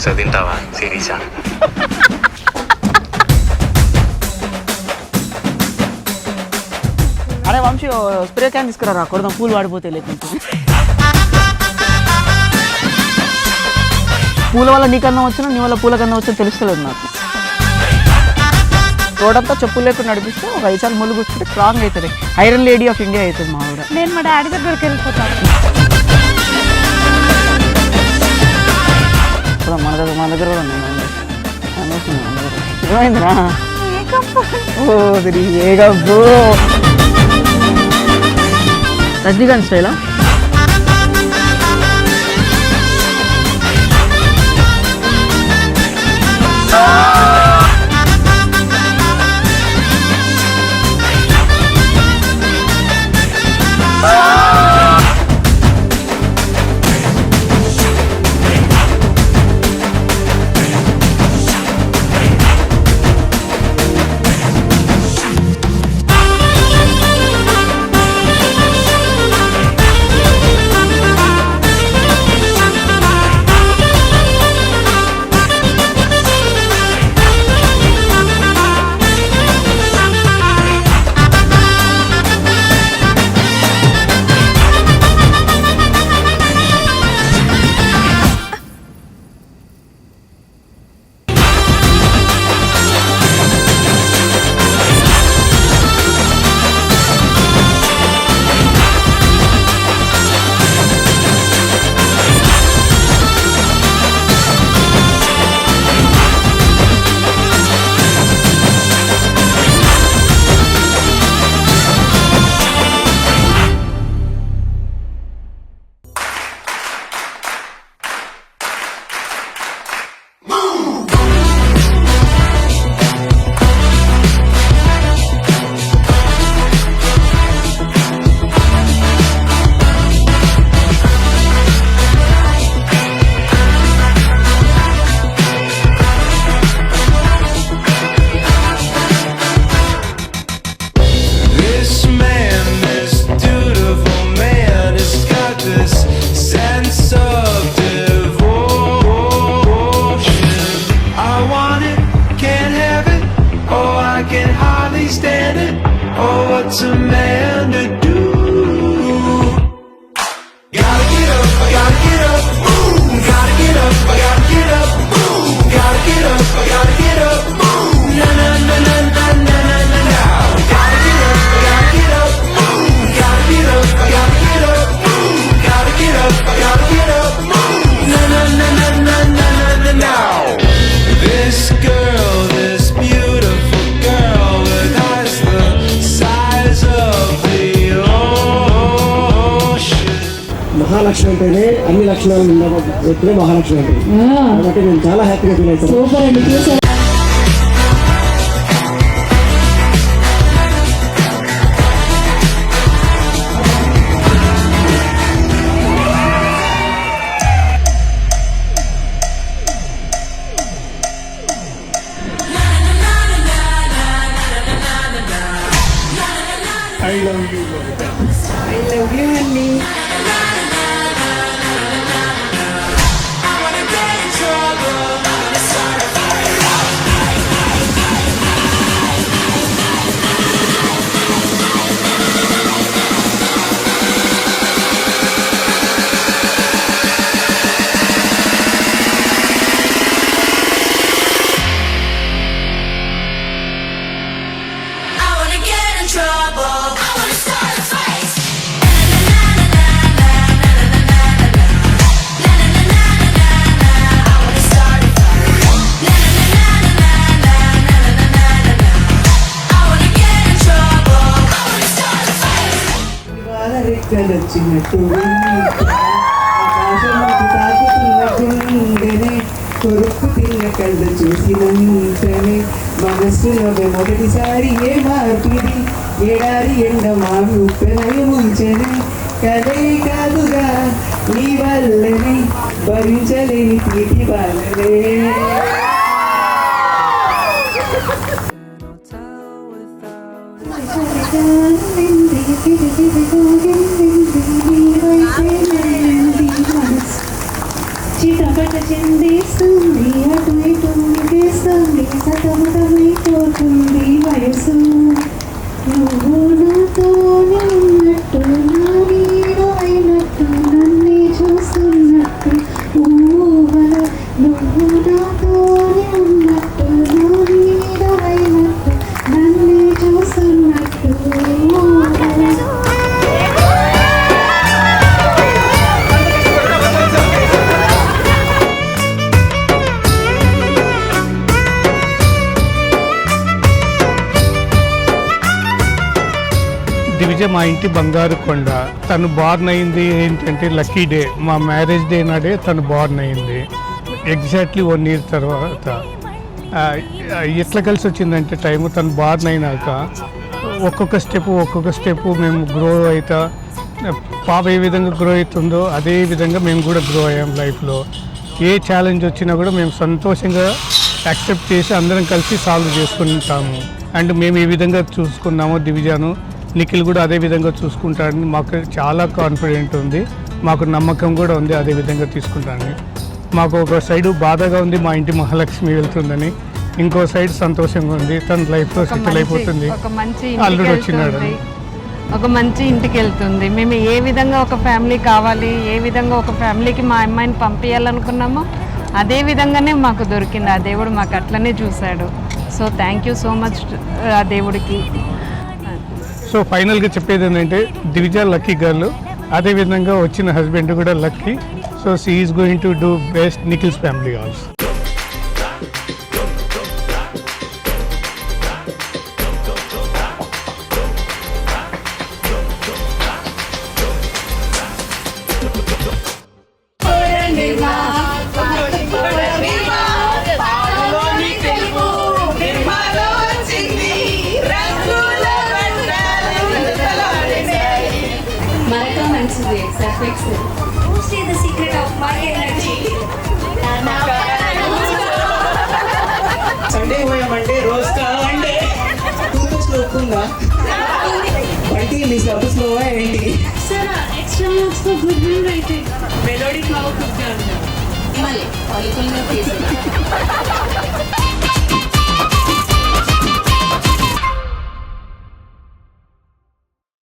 ఒకసారి తింటావా సిరీసా? అరే వంశీ స్ప్రే క్యాన్ తీసుకురా, కొడదాం పూలు వాడిపోతే లేకుంటే. పూల వల్ల నీకన్నా వచ్చినా నీ వల్ల పూల కన్నా వచ్చినా తెలుస్తలేదు నాకు. రోడంతా చెప్పులు లేకుండా నడిపిస్తే ఒక 5 సార్లు ముళ్ళు కూర్చుంటే స్ట్రాంగ్ అవుతుంది. ఐరన్ లేడీ ఆఫ్ ఇండియా అవుతుంది మా ఊర. నేను మా డాడీ దగ్గరికి వెళ్ళిపోతాను. మన దగ్గర కూడా ఉన్నాయి. ఏమైందిరా? ఏ గబ్బు Rajinikanth స్టైలా? What's a man to do? Gotta get up, I gotta get up, boom. Gotta get up, I gotta get up, boom. Gotta get up, I gotta get up, boom. Na na na na na na na na na. Gotta get up, I gotta get up, boom. Gotta get up, I gotta get up, boom. Gotta get up, I gotta get up, boom. Na na na na na na na na. This girl, this beautiful girl with eyes the size of the ocean. Mahalakshmi అంటేనే అన్ని లక్షణాలు ఉన్న వ్యక్తులే మహాలక్ష్మి అంటే. కాబట్టి నేను చాలా హ్యాపీగా ఫీల్ అవుతాను. సూపర్ అండి. I love you. I love you అండి. రెక్కలొచ్చినట్టు ఆకాశంలోకి తాకుతున్నట్టుండెనే కొరుక్కు తిన్న కళ్ళు చూసినంతనే మనస్సులో మొదటిసారి ఏ మార్పిది ఏడాది ఎండ మామి ఉప్పెనై ముంచెనే కదే కాదుగా నీ వల్లనే భరించలేని తీటి వాళ్ళనే. చిటపట చిందేస్తుంది దివిజ మా ఇంటి బంగారు కొండ. తను బార్న్ అయింది ఏంటంటే లక్కీ డే, మా మ్యారేజ్ డే నాడే తను బార్న్ అయింది. ఎగ్జాక్ట్లీ 1 year తర్వాత ఎట్లా కలిసి వచ్చిందంటే టైము, తను బార్న్ అయినాక ఒక్కొక్క స్టెప్ మేము గ్రో అవుతా, పాప ఏ విధంగా గ్రో అవుతుందో అదే విధంగా మేము కూడా గ్రో అయ్యాం లైఫ్లో. ఏ ఛాలెంజ్ వచ్చినా కూడా మేము సంతోషంగా యాక్సెప్ట్ చేసి అందరం కలిసి సాల్వ్ చేసుకుంటాము. అండ్ మేము ఏ విధంగా చూసుకున్నామో దివిజాను, నిఖిల్ కూడా అదే విధంగా చూసుకుంటాడని మాకు చాలా కాన్ఫిడెంట్ ఉంది, మాకు నమ్మకం కూడా ఉంది అదే విధంగా తీసుకుంటానని. మాకు ఒక సైడు బాధగా ఉంది మా ఇంటి మహాలక్ష్మి వెళ్తుందని, ఇంకో సైడ్ సంతోషంగా ఉంది తన లైఫ్లో సెటిల్ అయిపోతుంది, అల్లుడు వచ్చినాడు. ఒక మంచి ఇంటికి వెళ్తుంది. మేము ఏ విధంగా ఒక ఫ్యామిలీ కావాలి, ఏ విధంగా ఒక ఫ్యామిలీకి మా అమ్మాయిని పంపించాలనుకున్నామో అదే విధంగానే మాకు దొరికింది. ఆ దేవుడు మాకు అట్లనే చూశాడు. So thank you so much ఆ దేవుడికి. సో ఫైనల్గా చెప్పేది ఏంటంటే దివిజ లక్కీ గర్ల్, అదేవిధంగా వచ్చిన హస్బెండ్ కూడా lucky. So she is going to do best Nikhil's family also. Sunday పోయామంటే రోజు కావండి టూత్పేస్ట్లో ఒప్పుకుందా వంటి మీ సర్వీస్లో ఏంటి Sir, extra marks for good will writing. Melodic how could be done. మళ్ళీ